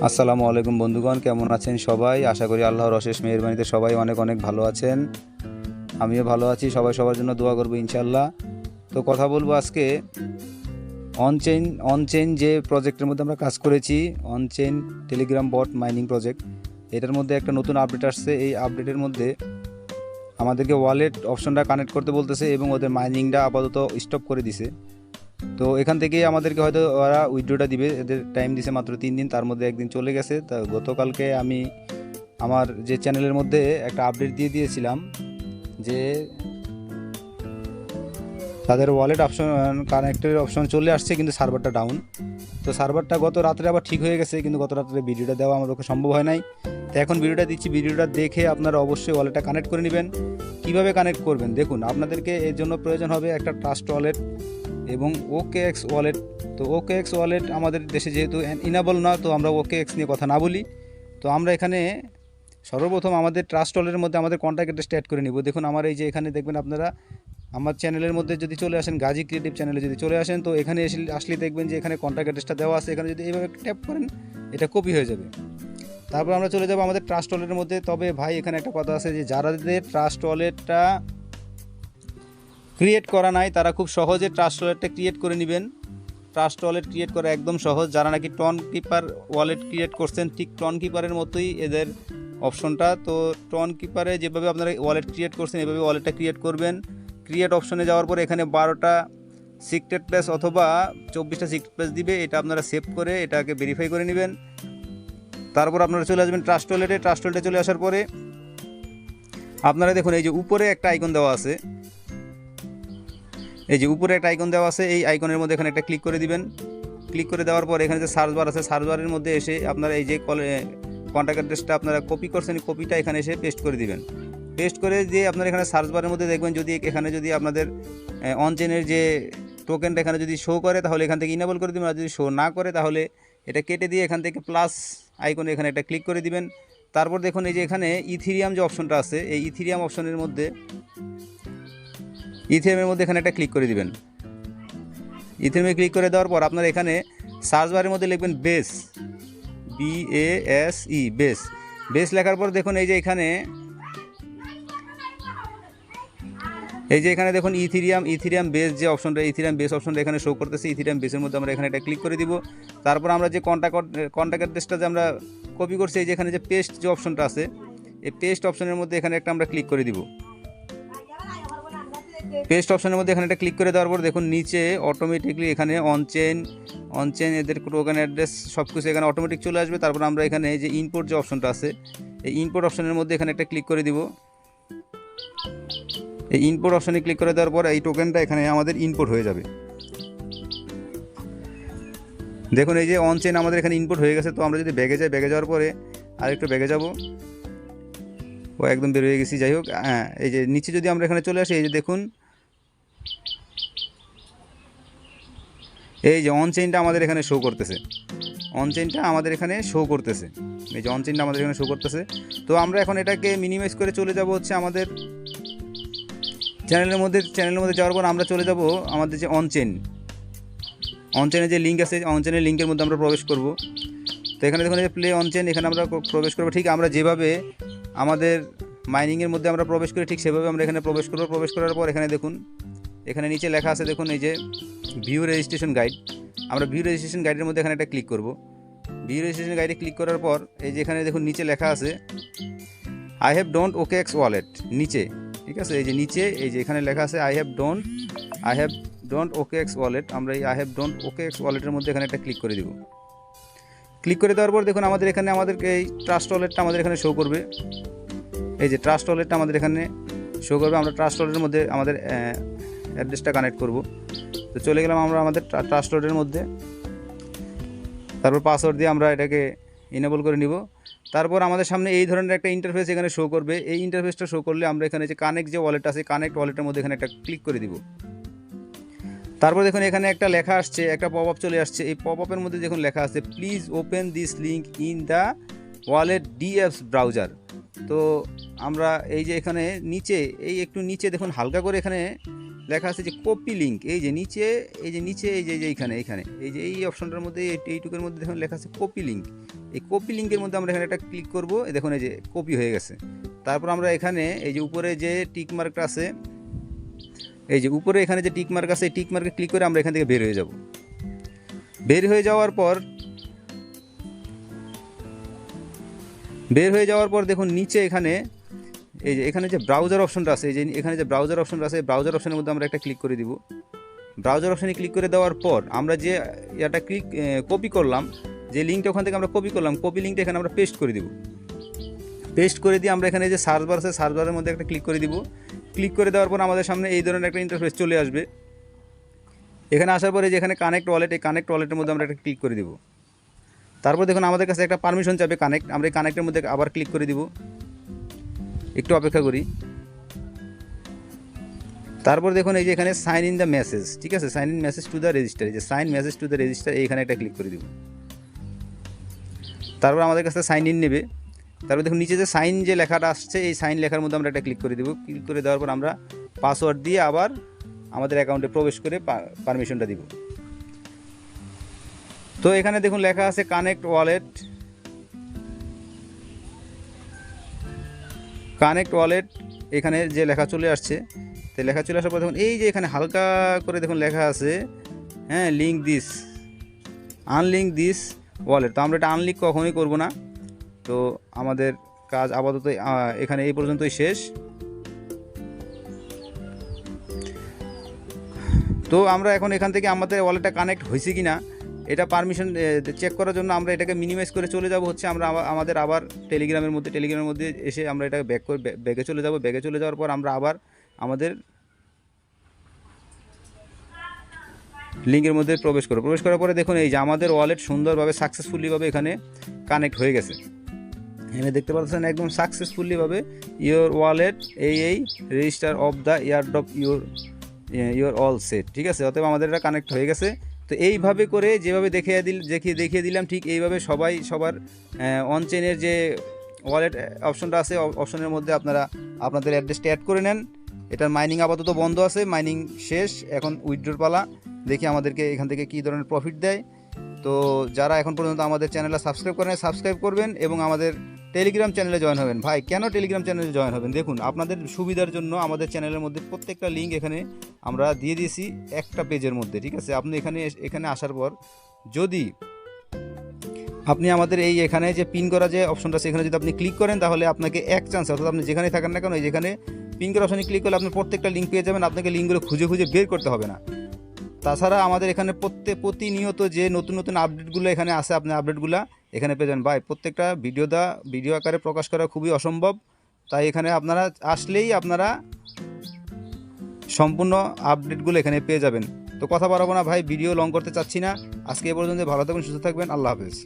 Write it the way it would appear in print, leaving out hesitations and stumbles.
আসসালামু আলাইকুম বন্ধুগণ, কেমন আছেন সবাই? আশা করি আল্লাহর অশেষ মেহেরবানিতে সবাই অনেক অনেক ভালো আছেন। আমিও ভালো আছি। সবাই সবার জন্য দোয়া করবো ইনশাল্লাহ। তো কথা বলবো আজকে অনচেইন যে প্রজেক্টের মধ্যে আমরা কাজ করেছি, on chain Telegram bot mining project. এটার মধ্যে একটা নতুন আপডেট আসছে। এই আপডেটের মধ্যে আমাদেরকে ওয়ালেট অপশনটা কানেক্ট করতে বলতেছে এবং ওদের মাইনিংটা আপাতত স্টপ করে দিছে। তো এখান থেকেই আমাদেরকে হয়তো ওরা উইথড্রটা দিবে। এদের টাইম দিছে মাত্র 3 দিন, তার মধ্যে একদিন চলে গেছে। তা গতকালকে আমি আমার যে চ্যানেলের মধ্যে একটা আপডেট দিয়ে দিয়েছিলাম যে তাদের ওয়ালেট অপশন কানেক্টের অপশন চলে আসছে, কিন্তু সার্ভারটা ডাউন। তো সার্ভারটা গত রাত্রে আবার ঠিক হয়ে গেছে, কিন্তু গত রাত্রে ভিডিওটা দেওয়া আমার পক্ষে সম্ভব হয় নাই। তো এখন ভিডিওটা দিচ্ছি, ভিডিওটা দেখে আপনারা অবশ্যই ওয়ালেটটা কানেক্ট করে নেবেন। কীভাবে কানেক্ট করবেন দেখুন, আপনাদেরকে এর জন্য প্রয়োজন হবে একটা ট্রাস্ট ওয়ালেট এবং OKX ওয়ালেট। তো OKX ওয়ালেট আমাদের দেশে যেহেতু ইনাবল না, তো আমরা OKX নিয়ে কথা না বলি। তো আমরা এখানে সর্বপ্রথম আমাদের ট্রাস্ট ওয়ালেটের মধ্যে আমাদের কন্ট্যাক্ট অ্যাড্রেসটা অ্যাড করে নিব। দেখুন আমার এই যে এখানে দেখবেন আপনারা আমার চ্যানেলের মধ্যে যদি চলে আসেন, গাজী ক্রিয়েটিভ চ্যানেলে যদি চলে আসেন, তো এখানে আসলে দেখবেন যে এখানে কন্ট্যাক্ট অ্যাড্রেসটা দেওয়া আছে। এখানে যদি এইভাবে ট্যাপ করেন, এটা কপি হয়ে যাবে। তারপর আমরা চলে যাব আমাদের ট্রাস্ট ওয়ালেটের মধ্যে। তবে ভাই এখানে একটা কথা আছে যে যাদের ট্রাস্ট ওয়ালেটটা ক্রিয়েট করা নাই, তারা খুব সহজে ট্রাস্ট ওয়ালেটটা ক্রিয়েট করে নেবেন। ট্রাস্ট ওয়ালেট ক্রিয়েট করা একদম সহজ। যারা নাকি টন কিপার ওয়ালেট ক্রিয়েট করছেন, ঠিক টন কিপারের মতোই এদের অপশনটা। তো টন কিপারে যেভাবে আপনারা ওয়ালেট ক্রিয়েট করছেন, এভাবে ওয়ালেটটা ক্রিয়েট করবেন। ক্রিয়েট অপশনে যাওয়ার পর এখানে 12টা সিক্রেট প্লেস অথবা 24টা সিক্রেট প্লেস দিবে। এটা আপনারা সেভ করে এটাকে ভেরিফাই করে নেবেন। তারপর আপনারা চলে আসবেন ট্রাস্ট ওয়ালেটে। ট্রাস্ট ওয়ালেটে চলে আসার পরে আপনারা দেখুন এই যে উপরে একটা আইকন দেওয়া আছে, এই যে উপরে একটা আইকন দেওয়া আছে, এই আইকনের মধ্যে এখানে একটা ক্লিক করে দিবেন। ক্লিক করে দেওয়ার পর এখানে যে সার্চ বার আছে, সার্চ বারের মধ্যে এসে আপনারা এই যে কন্ট্যাক্ট অ্যাড্রেসটা আপনারা কপি করছেন, কপিটা এখানে এসে পেস্ট করে দিবেন। পেস্ট করে দিয়ে আপনারা এখানে সার্চ বারের মধ্যে দেখবেন যদি এখানে যদি আপনাদের অনচেনের যে টোকেনটা এখানে যদি শো করে, তাহলে এখান থেকে ইনেবল করে দেবেন। আর যদি শো না করে, তাহলে এটা কেটে দিয়ে এখান থেকে প্লাস আইকনে এখানে একটা ক্লিক করে দিবেন। তারপর দেখুন এই যে এখানে ইথিরিয়াম যে অপশনটা আছে, এই ইথিরিয়াম অপশনের মধ্যে ইথিরিয়ামের মধ্যে এখানে একটা ক্লিক করে দিবেন। ইথিরিয়ামে ক্লিক করে দেওয়ার পর আপনারা এখানে সার্চ বারের মধ্যে লিখবেন বেস, BASE, বেস। বেস লেখার পর দেখুন এই যে এখানে দেখুন ইথিরিয়াম বেস যে অপশনটা, ইথিরিয়াম বেস অপশনটা এখানে শো করতেছে। ইথিরিয়াম বেসের মধ্যে আমরা এখানে এটা ক্লিক করে দিব। তারপর আমরা যে কন্ট্যাক্ট অ্যাড্রেসটা যে আমরা কপি করছি, এই যে এখানে যে পেস্ট যে অপশনটা আছে, এই পেস্ট অপশনের মধ্যে এখানে একটা আমরা ক্লিক করে দিব। পেস্ট অপশনের মধ্যে এখানে একটা ক্লিক করে দেওয়ার পর দেখুন নিচে অটোমেটিকলি এখানে অনচেন এদের টোকেন অ্যাড্রেস সব কিছু এখানে অটোমেটিক চলে আসবে। তারপর আমরা এখানে যে ইনপুট যে অপশনটা আছে, এই ইনপুট অপশনের মধ্যে এখানে একটা ক্লিক করে দিব। এই ইনপুট অপশনে ক্লিক করে দেওয়ার পর এই টোকেনটা এখানে আমাদের ইনপুট হয়ে যাবে। দেখুন এই যে অনচেন আমাদের এখানে ইনপুট হয়ে গেছে। তো আমরা যদি ব্যাগে যাই, ব্যাগে যাওয়ার পরে আর একটু ব্যাগে যাব, ও একদম বের হয়ে গেছি। যাই হোক, হ্যাঁ, এই যে নিচে যদি আমরা এখানে চলে আসি, এই যে দেখুন এই যে অনচেইনটা আমাদের এখানে শো করতেছে, অনচেইনটা আমাদের এখানে শো করতেছে, এই যে অনচেইনটা আমাদের এখানে শো করতেছে। তো আমরা এখন এটাকে মিনিমাইজ করে চলে যাব হচ্ছে আমাদের চ্যানেলের মধ্যে যাওয়ার পর আমরা চলে যাব আমাদের যে অনচেনের যে লিঙ্ক আছে, অনচেনের লিঙ্কের মধ্যে আমরা প্রবেশ করব। তো এখানে দেখুন যে প্লে অনচেন, এখানে আমরা প্রবেশ করবো। ঠিক আমরা যেভাবে আমাদের মাইনিংয়ের মধ্যে আমরা প্রবেশ করি, ঠিক সেভাবে আমরা এখানে প্রবেশ করব। প্রবেশ করার পর এখানে দেখুন এখানে নিচে লেখা আছে, দেখুন এই যে ভিউ রেজিস্ট্রেশন গাইড। আমরা ভিউ রেজিস্ট্রেশন গাইডের মধ্যে এখানে একটা ক্লিক করব। ভিউ রেজিস্ট্রেশন গাইডে ক্লিক করার পর এই যে এখানে দেখুন নিচে লেখা আছে I have don't OKX wallet, নিচে, ঠিক আছে, এই যে নিচে এই যে এখানে লেখা আছে I have don't OKX wallet. আমরা এই আই হ্যাভ ডোন্ট OKX ওয়ালেটের মধ্যে এখানে একটা ক্লিক করে দিব। ক্লিক করে দেওয়ার পর দেখুন আমাদের এখানে আমাদেরকে এই ট্রাস্ট ওয়ালেটটা আমাদের এখানে শো করবে। এই যে ট্রাস্ট ওয়ালেটটা আমাদের এখানে শো করবে। আমরা ট্রাস্ট ওয়ালেটের মধ্যে আমাদের অ্যাড্রেসটা কানেক্ট করব। তো চলে গেলাম আমরা আমাদের ট্রাস্ট ওয়ালেটের মধ্যে। তারপর পাসওয়ার্ড দিয়ে আমরা এটাকে ইনেবল করে নিব। তারপর আমাদের সামনে এই ধরনের একটা ইন্টারফেস এখানে শো করবে। এই ইন্টারফেসটা শো করলে আমরা এখানে যে কানেক্ট যে ওয়ালেট আছে, কানেক্ট ওয়ালেটের মধ্যে এখানে একটা ক্লিক করে দিব। তারপর দেখুন এখানে একটা লেখা আসছে, একটা পপ আপ চলে আসছে। এই পপ আপের মধ্যে দেখুন লেখা আছে please open this link in the wallet DApps browser. তো আমরা এই যে এখানে নিচে, এই একটু নিচে দেখুন হালকা করে এখানে লেখা আছে যে কপি লিঙ্ক, এই যে নিচে এই যে এইখানে এই যে এই অপশনটার মধ্যে এইটুকুর মধ্যে দেখুন লেখা আছে কপি লিঙ্ক। এই কপি লিঙ্কের মধ্যে আমরা এখানে একটা ক্লিক করব, দেখুন এই যে কপি হয়ে গেছে। তারপর আমরা এখানে এই যে উপরে যে টিক মার্কটা আছে, এই যে উপরে এখানে যে টিক মার্ক আছে, এই টিক মার্কে ক্লিক করে আমরা এখান থেকে বের হয়ে যাব। বের হয়ে যাওয়ার পর দেখুন নিচে এখানে এই যে এখানে যে ব্রাউজার অপশনটা আছে, এই যে এখানে যে ব্রাউজার অপশনটা আছে, ব্রাউজার অপশনের মধ্যে আমরা একটা ক্লিক করে দিব। ব্রাউজার অপশনে ক্লিক করে দেওয়ার পর আমরা যে এটা কপি করলাম, যে লিঙ্কটা ওখান থেকে আমরা কপি করলাম, কপি লিঙ্কটা এখানে আমরা পেস্ট করে দিব। পেস্ট করে দিয়ে আমরা এখানে যে সার্চ বার আছে, সার্চ বারের মধ্যে একটা ক্লিক করে দিব। ক্লিক করে দেওয়ার পর আমাদের সামনে এই ধরনের একটা ইন্টারফেস চলে আসবে। এখানে আসার পরে যে এখানে কানেক্ট ওয়ালেট, এই কানেক্ট ওয়ালেটের মধ্যে আমরা একটা ক্লিক করে দিব। তারপর দেখুন আমাদের কাছে একটা পারমিশন চাবে কানেক্ট, আমরা এই কানেক্টের মধ্যে আবার ক্লিক করে দিব। একটু অপেক্ষা করি। তারপর দেখুন এই যে এখানে সাইন ইন দ্য মেসেজ, ঠিক আছে, sign in message to the register, এই যে sign message to the register, এইখানে একটা ক্লিক করে দিব। তারপর আমাদের কাছে সাইন ইন নেবে। তারপর দেখুন নিচে যে সাইন যে লেখাটা আসছে, এই সাইন লেখার মধ্যে আমরা একটা ক্লিক করে দেবো। ক্লিক করে দেওয়ার পর আমরা পাসওয়ার্ড দিয়ে আবার আমাদের অ্যাকাউন্টে প্রবেশ করে পারমিশনটা দিব। তো এখানে দেখুন লেখা আছে কানেক্ট ওয়ালেট, এখানে যে লেখা চলে আসছে, তো লেখা চলে আসার পর দেখুন এই যে এখানে হালকা করে দেখুন লেখা আছে, হ্যাঁ, link this, unlink this wallet. তো আমরা এটা আনলিঙ্ক কখনোই করব না। তো আমাদের কাজ আপাতত এখানে এই পর্যন্তই শেষ। তো আমরা এখন এখান থেকে আমাদের ওয়ালেটটা কানেক্ট হয়েছে কি না এটা পারমিশন চেক করার জন্য আমরা এটাকে মিনিমাইজ করে চলে যাব হচ্ছে আমরা আমাদের আবার টেলিগ্রামের মধ্যে এসে আমরা এটাকে ব্যাগে চলে যাব। ব্যাগে চলে যাওয়ার পর আমরা আবার আমাদের লিঙ্কের মধ্যে প্রবেশ করার পরে দেখুন এই যে আমাদের ওয়ালেট সুন্দরভাবে সাকসেসফুলিভাবে এখানে কানেক্ট হয়ে গেছে। এখানে দেখতে পাচ্ছেন একদম সাকসেসফুলিভাবে ইয়োর ওয়ালেট এই register of the airdrop your all set, ঠিক আছে। অতএব আমাদের এটা কানেক্ট হয়ে গেছে। তো এইভাবে করে যেভাবে দেখিয়ে দিলাম ঠিক এইভাবে সবাই সবার অন চেনের যে ওয়ালেট অপশনটা আছে, অপশনের মধ্যে আপনারা আপনাদের অ্যাড্রেসটা অ্যাড করে নেন। এটার মাইনিং আপাতত বন্ধ আছে, মাইনিং শেষ, এখন উইথড্রর পালা। দেখি আমাদেরকে এখান থেকে কী ধরনের প্রফিট দেয়। তো যারা এখন পর্যন্ত আমাদের চ্যানেলটা সাবস্ক্রাইব করবেন এবং আমাদের টেলিগ্রাম চ্যানেলে জয়েন হবেন। ভাই কেন টেলিগ্রাম চ্যানেলে জয়েন হবেন? দেখুন আপনাদের সুবিধার জন্য আমাদের চ্যানেলের মধ্যে প্রত্যেকটা লিঙ্ক এখানে আমরা দিয়ে দিয়েছি একটা পেজের মধ্যে, ঠিক আছে। আপনি এখানে আসার পর যদি আপনি আমাদের এখানে যে পিন করা যে অপশনটা আছে, এখানে যদি আপনি ক্লিক করেন তাহলে আপনাকে এক চান্স, অর্থাৎ আপনি যেখানে থাকেন না কেন যেখানে পিন করা অপশনে ক্লিক করলে আপনি প্রত্যেকটা লিঙ্ক পেয়ে যাবেন। আপনাকে লিঙ্কগুলো খুঁজে বের করতে হবে না। তাছাড়া আমাদের এখানে প্রতিনিয়ত যে নতুন আপডেটগুলো এখানে আসে, আপনি আপডেটগুলো এখানে পেয়ে যান। ভাই প্রত্যেকটা ভিডিও আকারে প্রকাশ করা খুবই অসম্ভব, তাই এখানে আপনারা আসলেই আপনারা সম্পূর্ণ আপডেটগুলো এখানে পেয়ে যাবেন। তো কথা বাড়াবো না ভাই, ভিডিও লং করতে চাচ্ছি না। আজকে এ পর্যন্ত, ভালো থাকবেন, সুস্থ থাকবেন, আল্লাহ হাফেজ।